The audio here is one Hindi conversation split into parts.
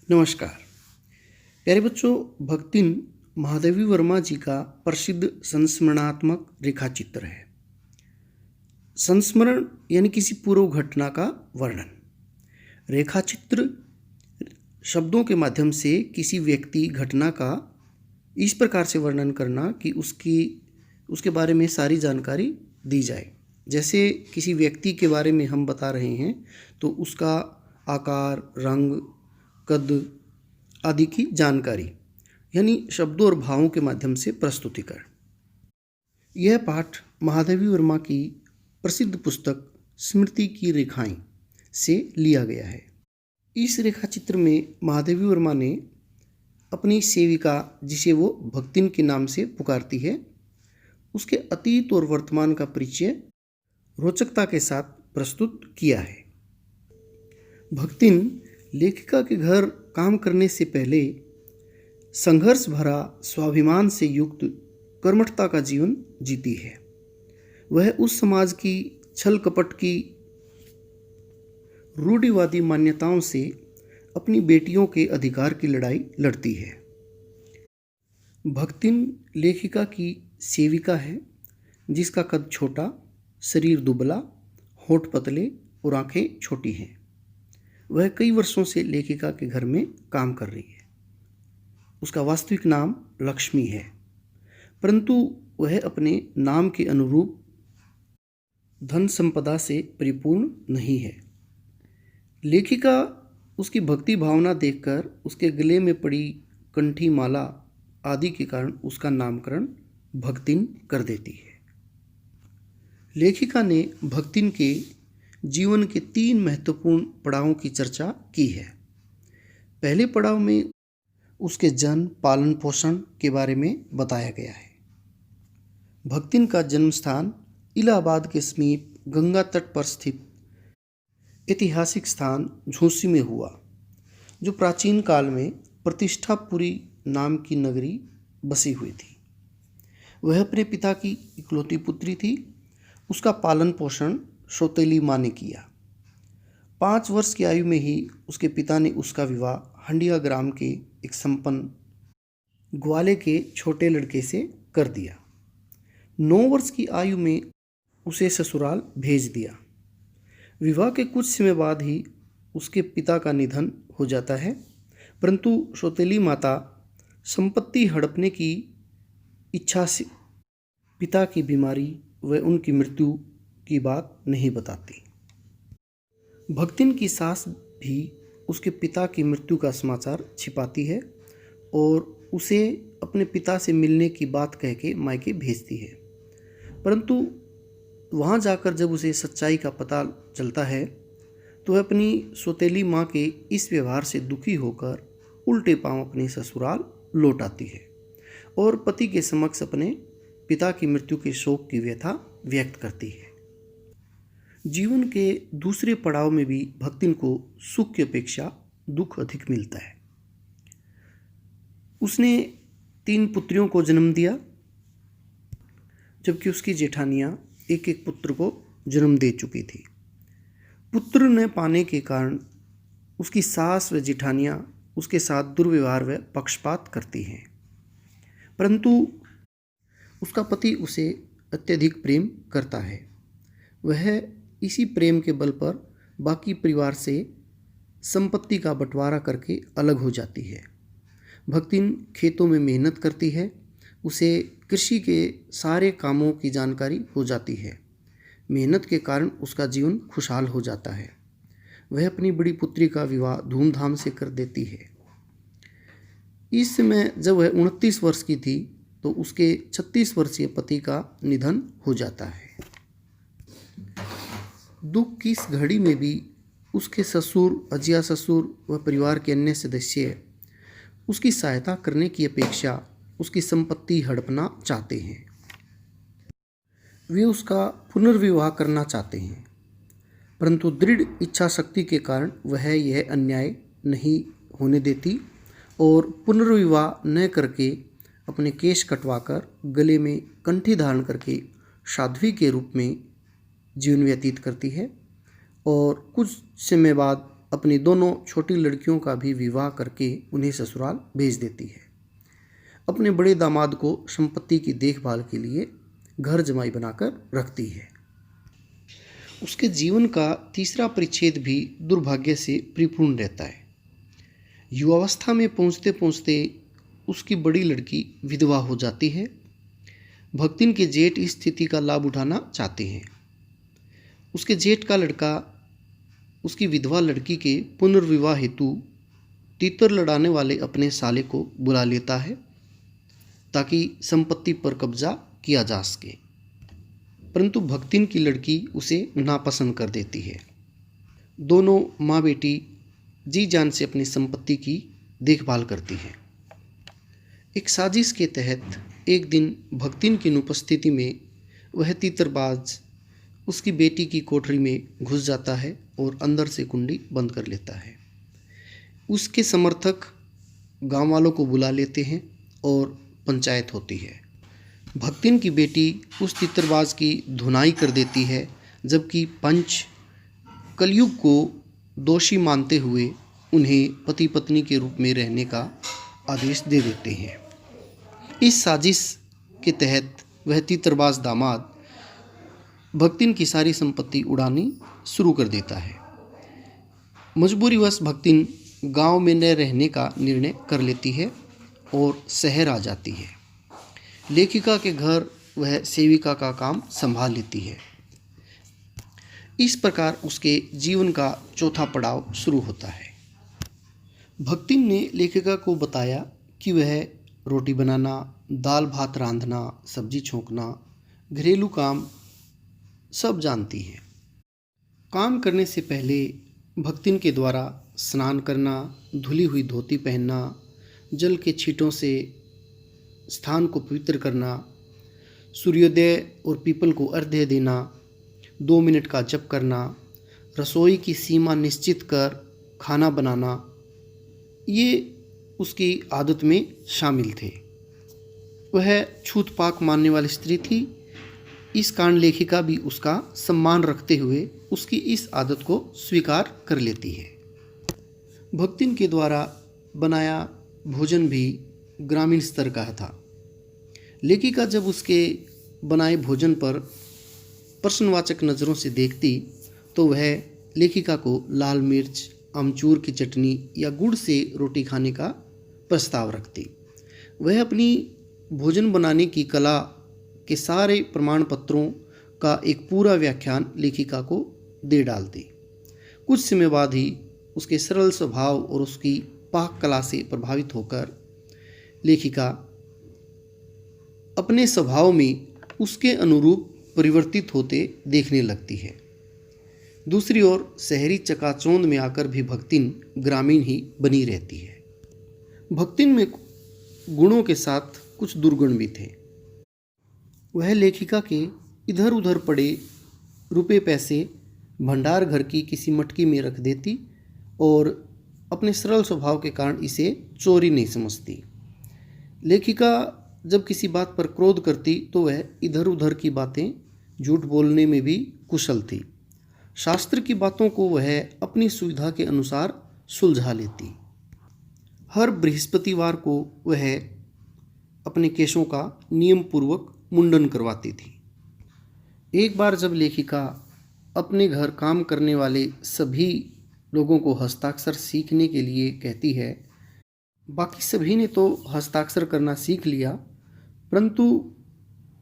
नमस्कार प्यारे बच्चों। भक्तिन महादेवी वर्मा जी का प्रसिद्ध संस्मरणात्मक रेखाचित्र है। संस्मरण यानी किसी पूर्व घटना का वर्णन। रेखाचित्र शब्दों के माध्यम से किसी व्यक्ति घटना का इस प्रकार से वर्णन करना कि उसके बारे में सारी जानकारी दी जाए। जैसे किसी व्यक्ति के बारे में हम बता रहे हैं तो उसका आकार, रंग, कद आदि की जानकारी, यानी शब्दों और भावों के माध्यम से प्रस्तुतिकरण। यह पाठ महादेवी वर्मा की प्रसिद्ध पुस्तक स्मृति की रेखाएं से लिया गया है। इस रेखाचित्र में महादेवी वर्मा ने अपनी सेविका, जिसे वो भक्तिन के नाम से पुकारती है, उसके अतीत और वर्तमान का परिचय रोचकता के साथ प्रस्तुत किया है। भक्तिन लेखिका के घर काम करने से पहले संघर्ष भरा, स्वाभिमान से युक्त कर्मठता का जीवन जीती है। वह उस समाज की छल कपट की रूढ़िवादी मान्यताओं से अपनी बेटियों के अधिकार की लड़ाई लड़ती है। भक्तिन लेखिका की सेविका है, जिसका कद छोटा, शरीर दुबला, होठ पतले और आंखें छोटी हैं। वह कई वर्षों से लेखिका के घर में काम कर रही है। उसका वास्तविक नाम लक्ष्मी है, परंतु वह अपने नाम के अनुरूप धन संपदा से परिपूर्ण नहीं है। लेखिका उसकी भक्ति भावना देखकर उसके गले में पड़ी कंठी माला आदि के कारण उसका नामकरण भक्तिन कर देती है। लेखिका ने भक्तिन के जीवन के 3 महत्वपूर्ण पड़ावों की चर्चा की है। पहले पड़ाव में उसके जन्म, पालन पोषण के बारे में बताया गया है। भक्तिन का जन्म स्थान इलाहाबाद के समीप गंगा तट पर स्थित ऐतिहासिक स्थान झूसी में हुआ, जो प्राचीन काल में प्रतिष्ठापुरी नाम की नगरी बसी हुई थी। वह अपने पिता की इकलौती पुत्री थी। उसका पालन पोषण सौतेली माँ ने किया। 5 वर्ष की आयु में ही उसके पिता ने उसका विवाह हंडिया ग्राम के एक संपन्न ग्वाले के छोटे लड़के से कर दिया। 9 वर्ष की आयु में उसे ससुराल भेज दिया। विवाह के कुछ समय बाद ही उसके पिता का निधन हो जाता है, परंतु सौतेली माता संपत्ति हड़पने की इच्छा से पिता की बीमारी व उनकी मृत्यु की बात नहीं बताती। भक्तिन की सास भी उसके पिता की मृत्यु का समाचार छिपाती है और उसे अपने पिता से मिलने की बात कह के मायके भेजती है, परंतु वहाँ जाकर जब उसे सच्चाई का पता चलता है तो वह अपनी सौतेली माँ के इस व्यवहार से दुखी होकर उल्टे पांव अपने ससुराल लौट आती है और पति के समक्ष अपने पिता की मृत्यु के शोक की व्यथा व्यक्त करती है। जीवन के दूसरे पड़ाव में भी भक्तिन को सुख की अपेक्षा दुख अधिक मिलता है। उसने 3 पुत्रियों को जन्म दिया, जबकि उसकी जेठानियां एक एक पुत्र को जन्म दे चुकी थी। पुत्र न पाने के कारण उसकी सास व जेठानियां उसके साथ दुर्व्यवहार व पक्षपात करती हैं, परंतु उसका पति उसे अत्यधिक प्रेम करता है। वह इसी प्रेम के बल पर बाकी परिवार से संपत्ति का बंटवारा करके अलग हो जाती है। भक्तिन खेतों में मेहनत करती है। उसे कृषि के सारे कामों की जानकारी हो जाती है। मेहनत के कारण उसका जीवन खुशहाल हो जाता है। वह अपनी बड़ी पुत्री का विवाह धूमधाम से कर देती है। इस समय जब वह 29 वर्ष की थी तो उसके 36 वर्षीय पति का निधन हो जाता है। दुख की इस घड़ी में भी उसके ससुर, अजिया ससुर व परिवार के अन्य सदस्य उसकी सहायता करने की अपेक्षा उसकी संपत्ति हड़पना चाहते हैं। वे उसका पुनर्विवाह करना चाहते हैं, परंतु दृढ़ इच्छा शक्ति के कारण वह यह अन्याय नहीं होने देती और पुनर्विवाह न करके अपने केश कटवाकर गले में कंठी धारण करके साध्वी के रूप में जीवन व्यतीत करती है और कुछ समय बाद अपनी दोनों छोटी लड़कियों का भी विवाह करके उन्हें ससुराल भेज देती है। अपने बड़े दामाद को संपत्ति की देखभाल के लिए घर जमाई बनाकर रखती है। उसके जीवन का तीसरा परिच्छेद भी दुर्भाग्य से परिपूर्ण रहता है। युवावस्था में पहुंचते पहुंचते उसकी बड़ी लड़की विधवा हो जाती है। भक्तिन के जेठ इस स्थिति का लाभ उठाना चाहते हैं। उसके जेठ का लड़का उसकी विधवा लड़की के पुनर्विवाह हेतु तीतर लड़ाने वाले अपने साले को बुला लेता है ताकि संपत्ति पर कब्जा किया जा सके, परंतु भक्तिन की लड़की उसे नापसंद कर देती है। दोनों माँ बेटी जी जान से अपनी संपत्ति की देखभाल करती है। एक साजिश के तहत एक दिन भक्तिन की अनुपस्थिति में वह तीतरबाज उसकी बेटी की कोठरी में घुस जाता है और अंदर से कुंडी बंद कर लेता है। उसके समर्थक गांव वालों को बुला लेते हैं और पंचायत होती है। भक्तिन की बेटी उस तीतरबाज की धुनाई कर देती है, जबकि पंच कलयुग को दोषी मानते हुए उन्हें पति पत्नी के रूप में रहने का आदेश दे देते हैं। इस साजिश के तहत वह तीतरबाज दामाद भक्तिन की सारी संपत्ति उड़ानी शुरू कर देता है। मजबूरीवश भक्तिन गांव में न रहने का निर्णय कर लेती है और शहर आ जाती है। लेखिका के घर वह सेविका का काम संभाल लेती है। इस प्रकार उसके जीवन का चौथा पड़ाव शुरू होता है। भक्तिन ने लेखिका को बताया कि वह रोटी बनाना, दाल भात रांधना, सब्जी छोंकना, घरेलू काम सब जानती है। काम करने से पहले भक्तिन के द्वारा स्नान करना, धुली हुई धोती पहनना, जल के छींटों से स्थान को पवित्र करना, सूर्योदय और पीपल को अर्घ्य देना, 2 मिनट का जप करना, रसोई की सीमा निश्चित कर खाना बनाना, ये उसकी आदत में शामिल थे। वह छूत पाक मानने वाली स्त्री थी। इस कारण लेखिका भी उसका सम्मान रखते हुए उसकी इस आदत को स्वीकार कर लेती है। भक्तिन के द्वारा बनाया भोजन भी ग्रामीण स्तर का था। लेखिका जब उसके बनाए भोजन पर प्रश्नवाचक नज़रों से देखती तो वह लेखिका को लाल मिर्च, अमचूर की चटनी या गुड़ से रोटी खाने का प्रस्ताव रखती। वह अपनी भोजन बनाने की कला के सारे प्रमाण पत्रों का एक पूरा व्याख्यान लेखिका को दे डालती। कुछ समय बाद ही उसके सरल स्वभाव और उसकी पाक कला से प्रभावित होकर लेखिका अपने स्वभाव में उसके अनुरूप परिवर्तित होते देखने लगती है। दूसरी ओर शहरी चकाचौंध में आकर भी भक्तिन ग्रामीण ही बनी रहती है। भक्तिन में गुणों के साथ कुछ दुर्गुण भी थे। वह लेखिका के इधर उधर पड़े रुपए पैसे भंडार घर की किसी मटकी में रख देती और अपने सरल स्वभाव के कारण इसे चोरी नहीं समझती। लेखिका जब किसी बात पर क्रोध करती तो वह इधर उधर की बातें झूठ बोलने में भी कुशल थी। शास्त्र की बातों को वह अपनी सुविधा के अनुसार सुलझा लेती। हर बृहस्पतिवार को वह अपने केशों का नियम पूर्वक मुंडन करवाती थी। एक बार जब लेखिका अपने घर काम करने वाले सभी लोगों को हस्ताक्षर सीखने के लिए कहती है, बाकी सभी ने तो हस्ताक्षर करना सीख लिया, परंतु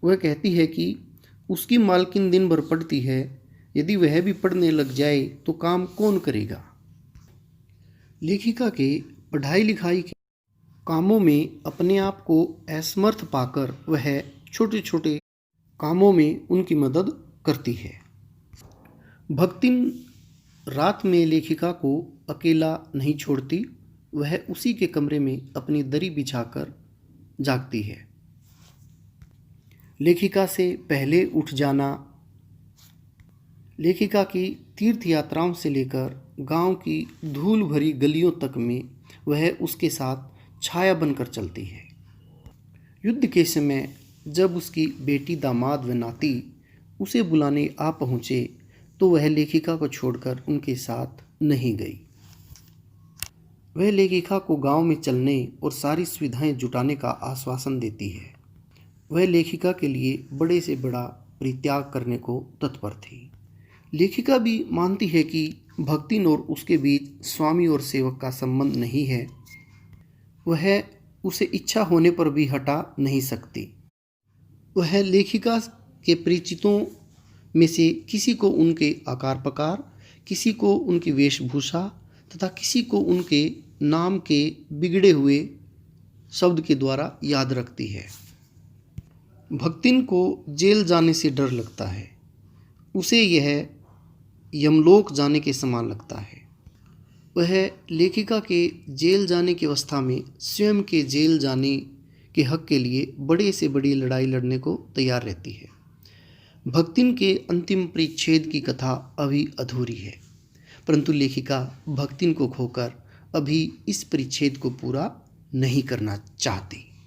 वह कहती है कि उसकी मालकिन दिन भर पढ़ती है, यदि वह भी पढ़ने लग जाए तो काम कौन करेगा। लेखिका के पढ़ाई लिखाई के कामों में अपने आप को असमर्थ पाकर वह छोटे छोटे कामों में उनकी मदद करती है। भक्तिन रात में लेखिका को अकेला नहीं छोड़ती। वह उसी के कमरे में अपनी दरी बिछाकर जागती है। लेखिका से पहले उठ जाना, लेखिका की तीर्थ यात्राओं से लेकर गांव की धूल भरी गलियों तक में वह उसके साथ छाया बनकर चलती है। युद्ध के समय जब उसकी बेटी, दामाद व नाती उसे बुलाने आ पहुँचे तो वह लेखिका को छोड़कर उनके साथ नहीं गई। वह लेखिका को गांव में चलने और सारी सुविधाएं जुटाने का आश्वासन देती है। वह लेखिका के लिए बड़े से बड़ा परित्याग करने को तत्पर थी। लेखिका भी मानती है कि भक्तिन और उसके बीच स्वामी और सेवक का संबंध नहीं है। वह उसे इच्छा होने पर भी हटा नहीं सकती। वह लेखिका के परिचितों में से किसी को उनके आकार प्रकार, किसी को उनकी वेशभूषा तथा किसी को उनके नाम के बिगड़े हुए शब्द के द्वारा याद रखती है। भक्तिन को जेल जाने से डर लगता है। उसे यह यमलोक जाने के समान लगता है। वह लेखिका के जेल जाने की अवस्था में स्वयं के जेल जाने के हक के लिए बड़े से बड़ी लड़ाई लड़ने को तैयार रहती है। भक्तिन के अंतिम परिच्छेद की कथा अभी अधूरी है, परंतु लेखिका भक्तिन को खोकर अभी इस परिच्छेद को पूरा नहीं करना चाहती।